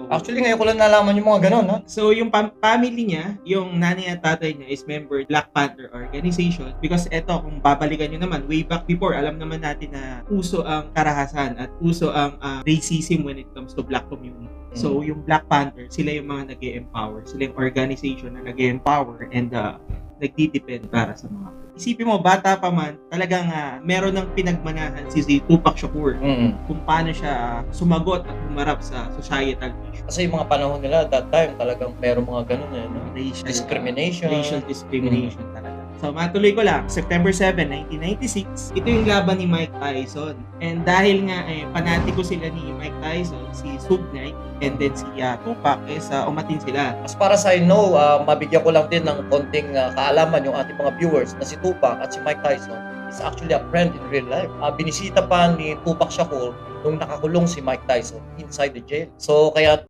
Actually, ngayon ko lang nalaman yung mga ganon, ha? So, yung family niya, yung nanay at tatay niya is member Black Panther Organization because eto, kung babalikan nyo naman, way back before, alam naman natin na uso ang karahasan at uso ang racism when it comes to Black community. So, yung Black Panther, sila yung mga nag-e-empower. Sila yung organization na nag-e-empower and nagtitipid para sa mga. Isipin mo, bata pa man, talagang meron ng pinagmanahan si Tupac Shakur kung paano siya sumagot at humarap sa societal issue. Kasi yung mga panahon nila, that time, talagang meron mga ganon, no? Racial Discrimination. discrimination talaga. So, matuloy ko lang, September 7, 1996, ito yung laban ni Mike Tyson. And dahil nga, panatiko sila ni Mike Tyson, si Suge Knight, and then si Tupac, umatin sila. As para sa mabigyan ko lang din ng konting kaalaman yung ating mga viewers na si Tupac at si Mike Tyson is actually a friend in real life. Binisita pa ni Tupac Shakur nung nakakulong si Mike Tyson inside the jail. So, kaya